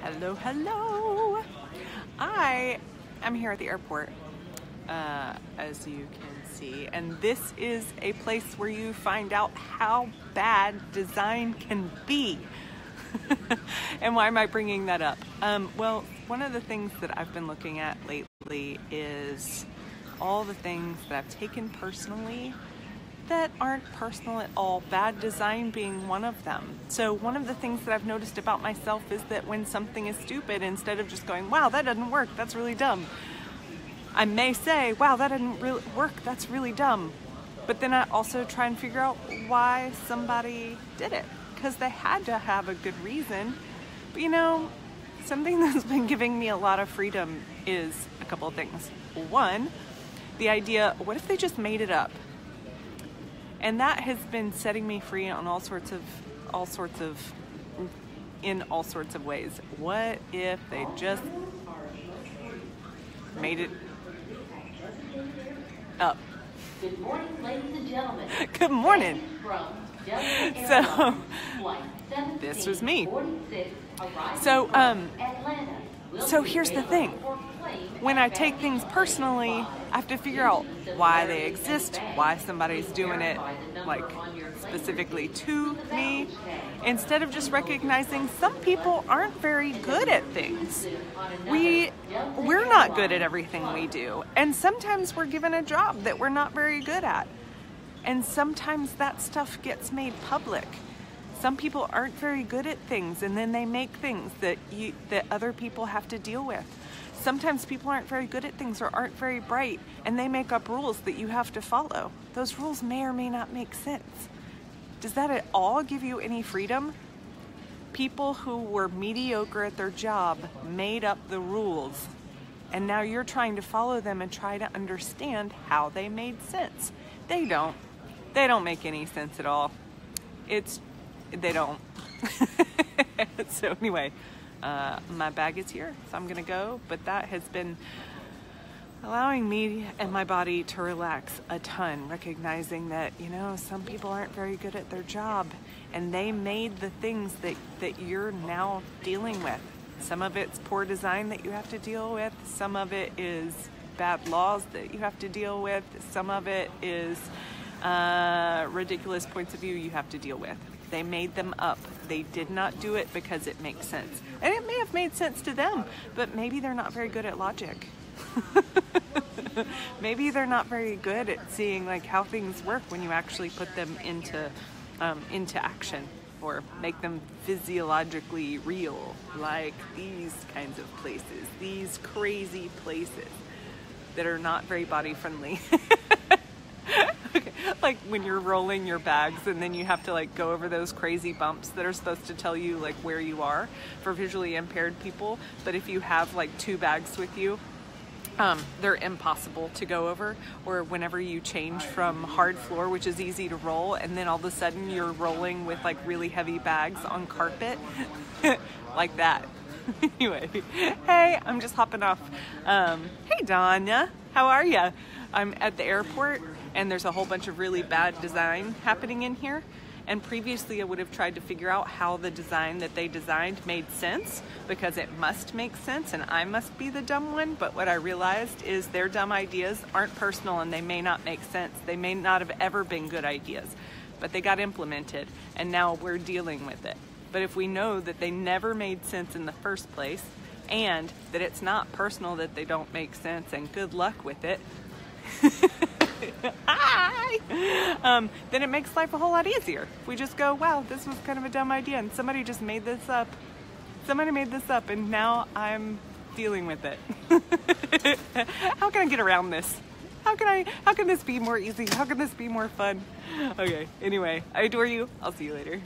Hello, hello. I am here at the airport, as you can see, and this is a place where you find out how bad design can be. And why am I bringing that up? Well, one of the things that I've been looking at lately is all the things that I've taken personally that aren't personal at all, bad design being one of them. So one of the things that I've noticed about myself is that when something is stupid, instead of just going, wow, that doesn't work, that's really dumb, I may say, wow, that didn't really work, that's really dumb. But then I also try and figure out why somebody did it, because they had to have a good reason. But you know, something that's been giving me a lot of freedom is a couple of things. One, the idea, what if they just made it up? And that has been setting me free on in all sorts of ways. What if they just made it up? Good morning, ladies and gentlemen. Good morning. So, this was me. So here's the thing. When I take things personally, I have to figure out why they exist, why somebody's doing it, like, specifically to me, instead of just recognizing some people aren't very good at things. We're not good at everything we do, and sometimes we're given a job that we're not very good at, and sometimes that stuff gets made public. Some people aren't very good at things, and then they make things that other people have to deal with. Sometimes people aren't very good at things or aren't very bright, and they make up rules that you have to follow. Those rules may or may not make sense. Does that at all give you any freedom? People who were mediocre at their job made up the rules, and now you're trying to follow them and try to understand how they made sense. They don't. They don't make any sense at all. They don't. So anyway, my bag is here, so I'm gonna go, but that has been allowing me and my body to relax a ton, recognizing that, you know, some people aren't very good at their job, and they made the things that you're now dealing with. Some of it's poor design that you have to deal with, some of it is bad laws that you have to deal with, some of it is ridiculous points of view you have to deal with. They made them up. They did not do it because it makes sense. And it may have made sense to them, but maybe they're not very good at logic. Maybe they're not very good at seeing like how things work when you actually put them into action, or make them physiologically real, like these kinds of places, these crazy places that are not very body friendly. Like when you're rolling your bags and then you have to like go over those crazy bumps that are supposed to tell you like where you are for visually impaired people, but if you have like two bags with you, they're impossible to go over. Or whenever you change from hard floor, which is easy to roll, and then all of a sudden you're rolling with like really heavy bags on carpet, like that. Anyway, hey, I'm just hopping off. Hey Danya, how are ya? I'm at the airport, and there's a whole bunch of really bad design happening in here. And previously I would have tried to figure out how the design that they designed made sense, because it must make sense and I must be the dumb one. But what I realized is their dumb ideas aren't personal, and they may not make sense. They may not have ever been good ideas, but they got implemented and now we're dealing with it. But if we know that they never made sense in the first place, and that it's not personal that they don't make sense, and good luck with it, then it makes life a whole lot easier. If we just go, wow, this was kind of a dumb idea, and somebody just made this up. Somebody made this up, and now I'm dealing with it. How can I get around this? How can this be more easy? How can this be more fun? Okay, anyway, I adore you. I'll see you later.